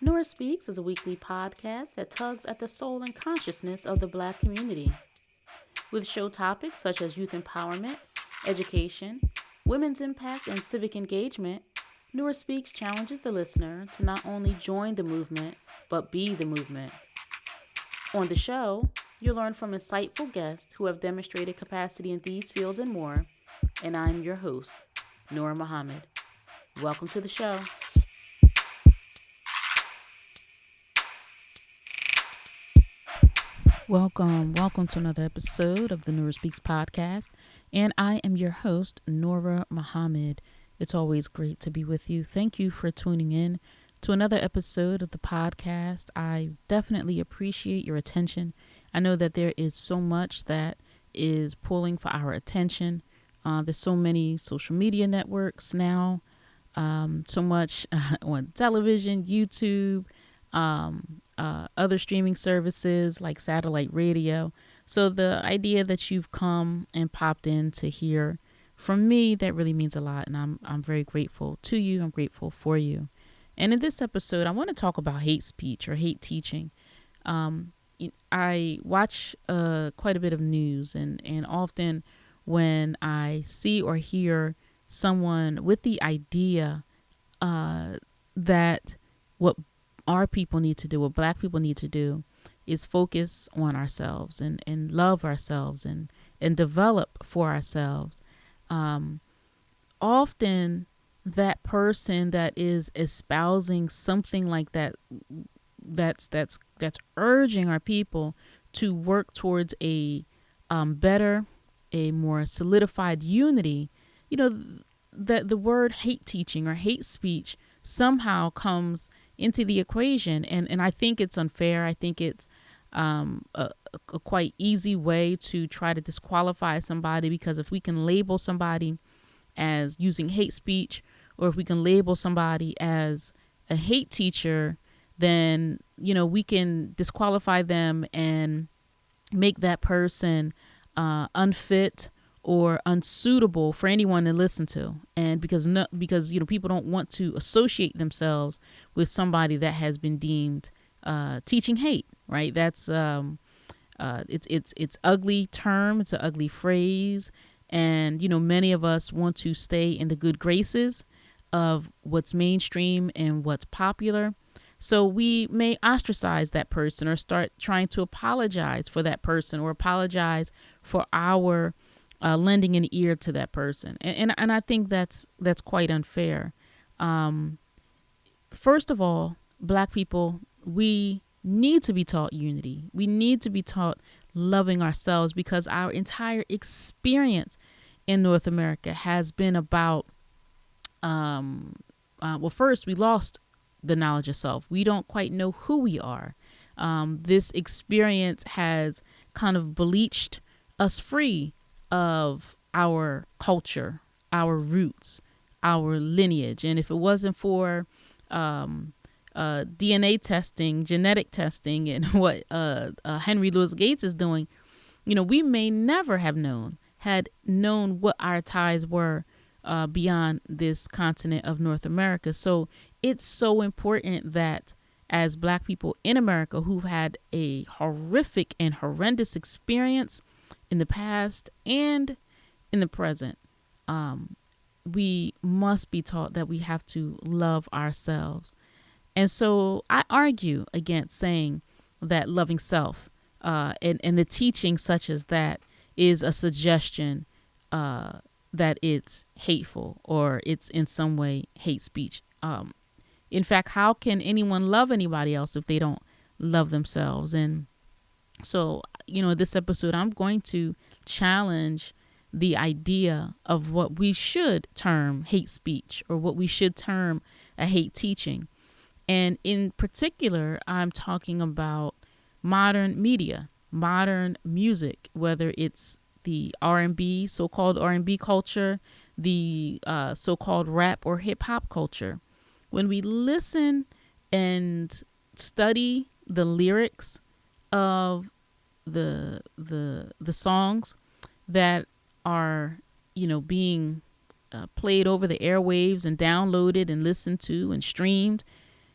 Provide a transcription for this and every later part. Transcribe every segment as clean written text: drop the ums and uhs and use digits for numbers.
Nurah Speaks is a weekly podcast that tugs at the soul and consciousness of the Black community. With show topics such as youth empowerment, education, women's impact, and civic engagement, Nurah Speaks challenges the listener to not only join the movement, but be the movement. On the show, you'll learn from insightful guests who have demonstrated capacity in these fields and more, and I'm your host, Nurah Muhammad. Welcome to the show. Welcome to another episode of the Nurah Speaks podcast, and I am your host, Nurah Muhammad. It's always great to be with you. Thank you for tuning in to another episode of the podcast. I definitely appreciate your attention. I know that there is so much that is pulling for our attention. There's so many social media networks now, so much on television, YouTube, other streaming services like satellite radio. So the idea that you've come and popped in to hear from me, that really means a lot. And I'm very grateful to you. I'm grateful for you. And in this episode, I want to talk about hate speech or hate teaching. I watch quite a bit of news, and often when I see or hear someone with the idea that what our people need to do, what Black people need to do, is focus on ourselves and love ourselves and develop for ourselves. Often that person that is espousing something like that, that's urging our people to work towards a better, a more solidified unity, that the word hate teaching or hate speech somehow comes into the equation. And I think it's unfair. I think it's a quite easy way to try to disqualify somebody, because if we can label somebody as using hate speech, or if we can label somebody as a hate teacher, then, we can disqualify them and make that person unfit or unsuitable for anyone to listen to. And because people don't want to associate themselves with somebody that has been deemed teaching hate, right? That's it's ugly term, it's an ugly phrase, and many of us want to stay in the good graces of what's mainstream and what's popular. So we may ostracize that person, or start trying to apologize for that person, or apologize for our lending an ear to that person. And I think that's quite unfair. First of all, Black people, we need to be taught unity. We need to be taught loving ourselves, because our entire experience in North America has been about, first, we lost the knowledge of self. We don't quite know who we are. This experience has kind of bleached us free of our culture, our roots, our lineage. And if it wasn't for DNA testing, genetic testing, and what Henry Louis Gates is doing, we may never have known what our ties were beyond this continent of North America. So it's so important that as Black people in America who've had a horrific and horrendous experience in the past and in the present, we must be taught that we have to love ourselves. And so I argue against saying that loving self and the teaching such as that is a suggestion that it's hateful, or it's in some way hate speech. In fact, how can anyone love anybody else if they don't love themselves? And so, this episode, I'm going to challenge the idea of what we should term hate speech, or what we should term a hate teaching. And in particular, I'm talking about modern media, modern music, whether it's the R&B, so-called R&B culture, the so-called rap or hip hop culture. When we listen and study the lyrics of the songs that are being played over the airwaves and downloaded and listened to and streamed,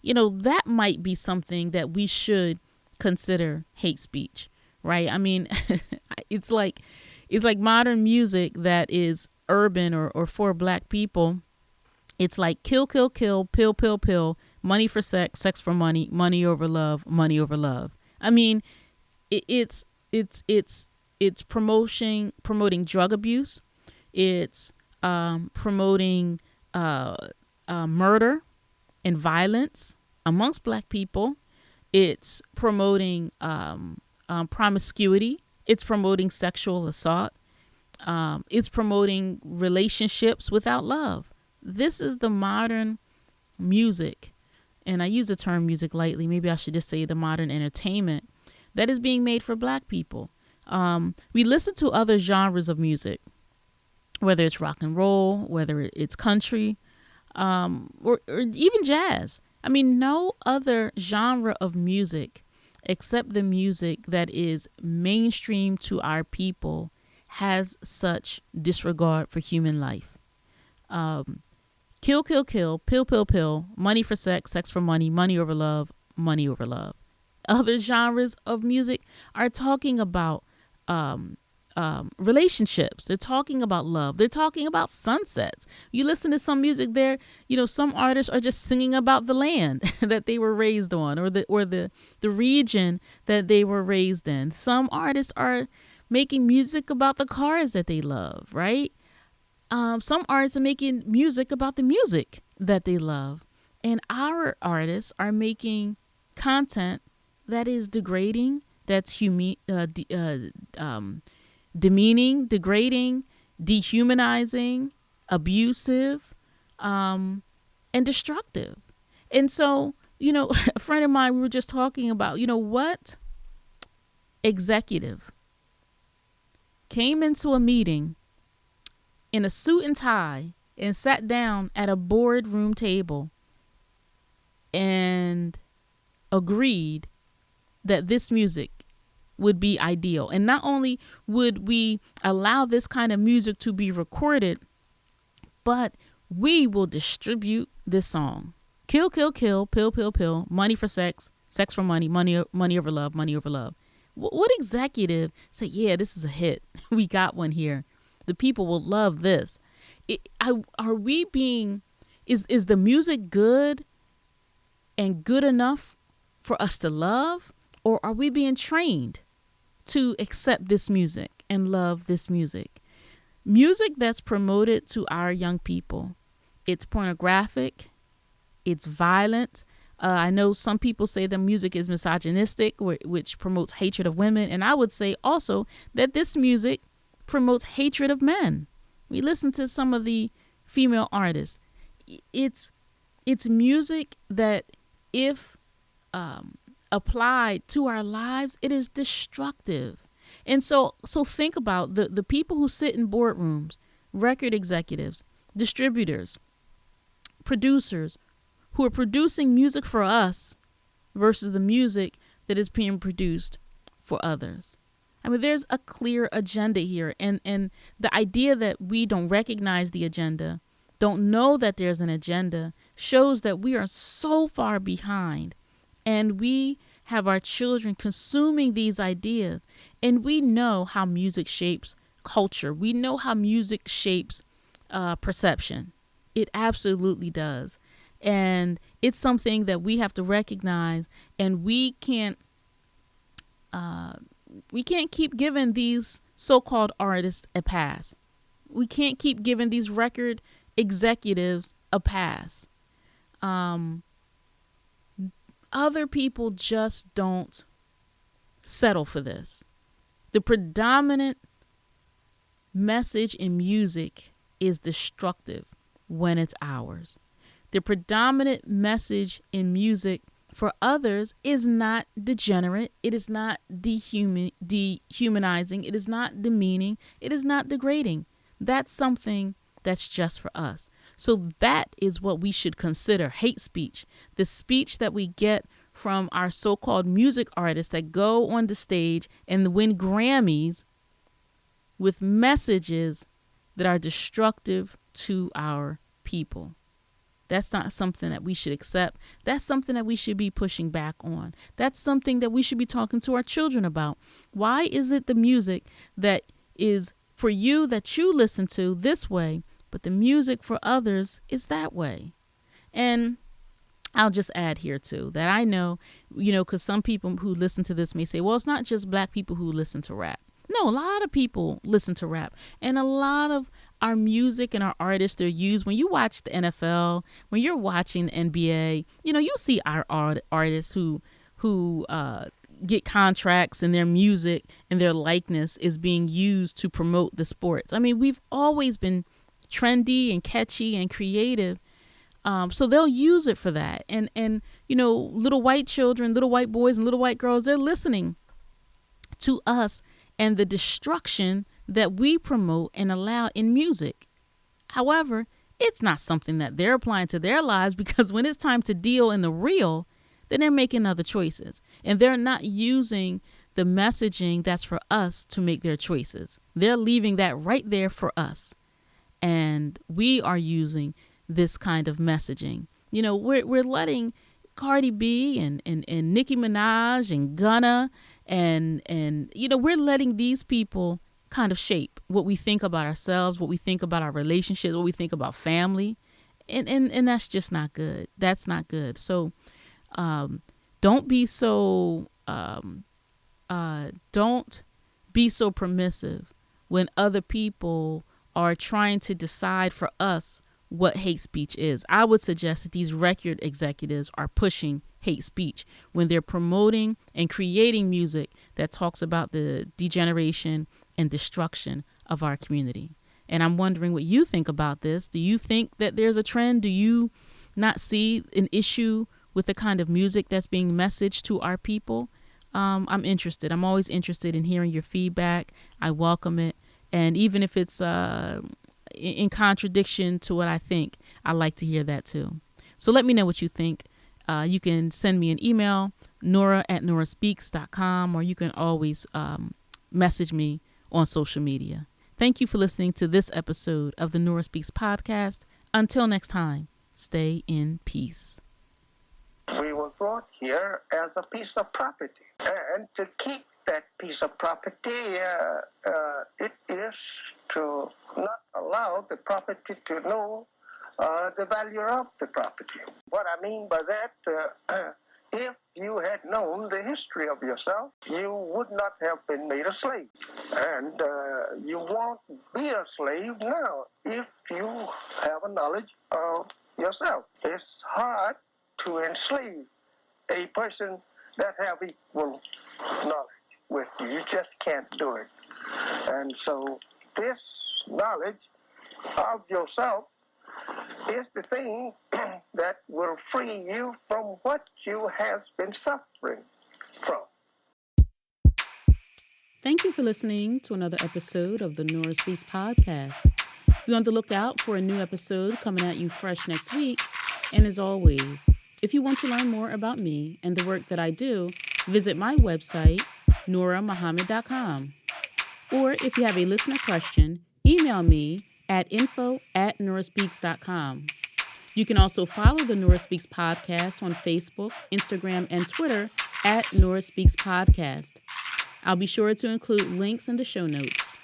that might be something that we should consider hate speech, right? I mean, it's like modern music that is urban or for black people. It's like kill, kill, kill, pill, pill, pill, money for sex, sex for money, money over love, money over love. I mean, it's promoting drug abuse. It's promoting murder and violence amongst black people. It's promoting promiscuity. It's promoting sexual assault. It's promoting relationships without love. This is the modern music, and I use the term music lightly. Maybe I should just say the modern entertainment that is being made for black people. We listen to other genres of music, whether it's rock and roll, whether it's country, or even jazz. I mean, no other genre of music except the music that is mainstream to our people has such disregard for human life. Kill, kill, kill, pill, pill, pill, money for sex, sex for money, money over love, money over love. Other genres of music are talking about relationships. They're talking about love. They're talking about sunsets. You listen to some music there, some artists are just singing about the land that they were raised on, or the region that they were raised in. Some artists are making music about the cars that they love, right? Some artists are making music about the music that they love. And our artists are making content that is degrading, that's demeaning, degrading, dehumanizing, abusive, and destructive. And so, a friend of mine, we were just talking about, what executive came into a meeting in a suit and tie and sat down at a boardroom table and agreed that this music would be ideal. And not only would we allow this kind of music to be recorded, but we will distribute this song. Kill, kill, kill, pill, pill, pill, money for sex, sex for money, money over love, money over love. What executive say, yeah, this is a hit. We got one here. The people will love this. Is the music good and good enough for us to love? Or are we being trained to accept this music and love this music? Music that's promoted to our young people, it's pornographic, it's violent. I know some people say the music is misogynistic, which promotes hatred of women. And I would say also that this music promotes hatred of men. We listen to some of the female artists. It's music that, if applied to our lives, it is destructive. And so think about the people who sit in boardrooms, record executives, distributors, producers, who are producing music for us versus the music that is being produced for others. I mean, there's a clear agenda here. And the idea that we don't recognize the agenda, don't know that there's an agenda, shows that we are so far behind. And we have our children consuming these ideas. And we know how music shapes culture. We know how music shapes perception. It absolutely does. And it's something that we have to recognize. And we can't keep giving these so-called artists a pass. We can't keep giving these record executives a pass. Other people just don't settle for this. The predominant message in music is destructive when it's ours. The predominant message in music for others is not degenerate. It is not dehumanizing. It is not demeaning. It is not degrading. That's something that's just for us. So that is what we should consider hate speech. The speech that we get from our so-called music artists that go on the stage and win Grammys with messages that are destructive to our people. That's not something that we should accept. That's something that we should be pushing back on. That's something that we should be talking to our children about. Why is it the music that is for you that you listen to this way, but the music for others is that way? And I'll just add here too that I know, because some people who listen to this may say, well, it's not just black people who listen to rap. No, a lot of people listen to rap, and a lot of our music and our artists, they're used. When you watch the NFL, when you're watching the NBA, you see our artists who get contracts, and their music and their likeness is being used to promote the sports. I mean, we've always been trendy and catchy and creative. So they'll use it for that. And little white children, little white boys and little white girls, they're listening to us and the destruction that we promote and allow in music. However, it's not something that they're applying to their lives, because when it's time to deal in the real, then they're making other choices. And they're not using the messaging that's for us to make their choices. They're leaving that right there for us. And we are using this kind of messaging. We're letting Cardi B and Nicki Minaj and Gunna and we're letting these people kind of shape what we think about ourselves, what we think about our relationships, what we think about family. And that's just not good. That's not good. So don't be so permissive when other people are trying to decide for us what hate speech is. I would suggest that these record executives are pushing hate speech when they're promoting and creating music that talks about the degeneration and destruction of our community. And I'm wondering what you think about this. Do you think that there's a trend? Do you not see an issue with the kind of music that's being messaged to our people? I'm interested. I'm always interested in hearing your feedback. I welcome it. And even if it's in contradiction to what I think, I like to hear that too. So let me know what you think. You can send me an email, Nurah@NurahSpeaks.com, or you can always message me on social media. Thank you for listening to this episode of the Nurah Speaks podcast. Until next time, stay in peace. We were brought here as a piece of property, and to keep that piece of property, it is to not allow the property to know the value of the property. What I mean by that, if you had known the history of yourself, you would not have been made a slave. And you won't be a slave now if you have a knowledge of yourself. It's hard to enslave a person that have equal knowledge with you. You just can't do it. And so this knowledge of yourself is the thing that will free you from what you have been suffering from. Thank you for listening to another episode of the Nurah Speaks podcast. Be on the lookout for a new episode coming at you fresh next week. And as always, if you want to learn more about me and the work that I do, visit my website, NurahMuhammad.com. Or if you have a listener question, email me at info@NurahSpeaks.com. You can also follow the Nurah Speaks podcast on Facebook, Instagram, and Twitter at Nurah Speaks Podcast. I'll be sure to include links in the show notes.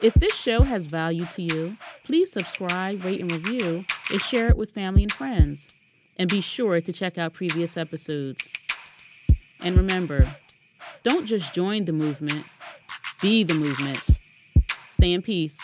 If this show has value to you, please subscribe, rate, and review, and share it with family and friends. And be sure to check out previous episodes. And remember, don't just join the movement, be the movement. Stay in peace.